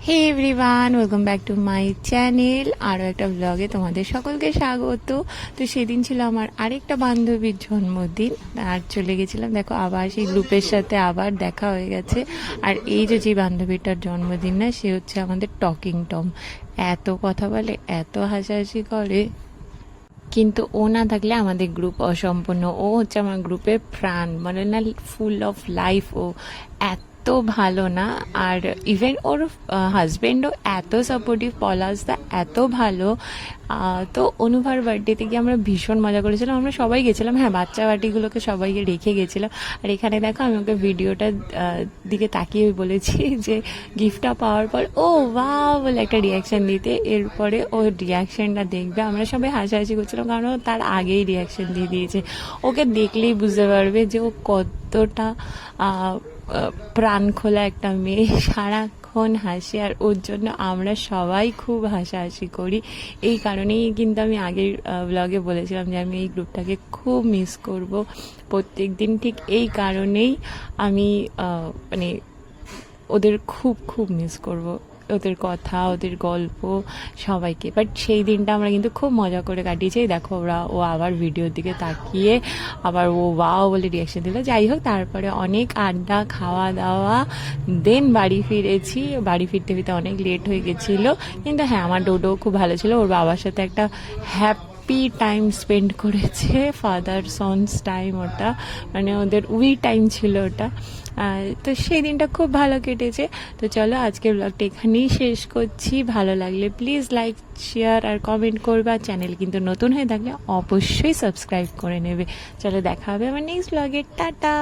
Hey everyone, welcome back to my channel. আরও একটা ব্লগে তোমাদের সকলকে স্বাগত। তো সেদিন ছিল আমার আরেকটা বান্ধবীর জন্মদিন, আর চলে গেছিলাম। দেখো আবার সেই গ্রুপের সাথে আবার দেখা হয়ে গেছে। আর এই যে বান্ধবীটার জন্মদিন না, সে হচ্ছে আমাদের টকিং টম। এত কথা বলে, এত হাসাহাসি করে, কিন্তু ও না থাকলে আমাদের গ্রুপ অসম্পূর্ণ। ও হচ্ছে আমার গ্রুপের প্রাণ, মানে না ফুল অফ লাইফ। ও এত ভালো না, আর ইভেন ওর হাজব্যান্ডও এত সাপোর্টিভ, পলাশদা এত ভালো। তো অনুভার বার্থডেতে গিয়ে আমরা ভীষণ মজা করেছিলাম। আমরা সবাই গেছিলাম, হ্যাঁ বাচ্চা বাটিগুলোকে সবাইকে রেখে গেছিলাম। আর এখানে দেখো আমি ওকে ভিডিওটা দিকে তাকিয়ে বলেছি যে গিফটটা পাওয়ার পর ও বাহ বলে একটা রিয়াকশান দিতে। এরপরে ও রিয়াকশানটা দেখবে। আমরা সবাই হাসাহাসি করছিলাম, কারণ ও তার আগেই রিয়াকশান দিয়ে দিয়েছে। ওকে দেখলেই বুঝতে পারবে যে ও কতটা প্রাণ খোলা একটা মেয়ে, সারাক্ষণ হাসি। আর ওর জন্য আমরা সবাই খুব হাসাহাসি করি। এই কারণেই কিন্তু আমি আগের ব্লগে বলেছিলাম যে আমি এই গ্রুপটাকে খুব মিস করব প্রত্যেক দিন। ঠিক এই কারণেই আমি মানে ওদের খুব খুব মিস করব, ওদের কথা, ওদের গল্প, সবাইকে। বাট সেই দিনটা আমরা কিন্তু খুব মজা করে কাটিয়েছি। দেখো ও আবার ভিডিওর দিকে তাকিয়ে আবার ও ওয়াও বলে রিয়াকশন দিল। যাই হোক, তারপরে অনেক আড্ডা, খাওয়া দাওয়া, দেন বাড়ি ফিরেছি। বাড়ি ফিরতে ফিরতে অনেক লেট হয়ে গেছিলো, কিন্তু হ্যাঁ আমার ডোডো খুব ভালো ছিল। ওর বাবার সাথে একটা হ্যাপি টাইম স্পেন্ড করেছে, ফাদার সন্স টাইম ওটা, মানে ওদের উই টাইম ছিল ওটা। তো সেই দিনটা খুব ভালো কেটেছে। তো চলো আজকের ব্লগটা এখানেই শেষ করছি। ভালো লাগলে প্লিজ লাইক, শেয়ার আর কমেন্ট করবে। আর চ্যানেল কিন্তু নতুন হয়ে থাকলে অবশ্যই সাবস্ক্রাইব করে নেবে। চলো দেখা হবে আমার নেক্সট ব্লগে। টাটা।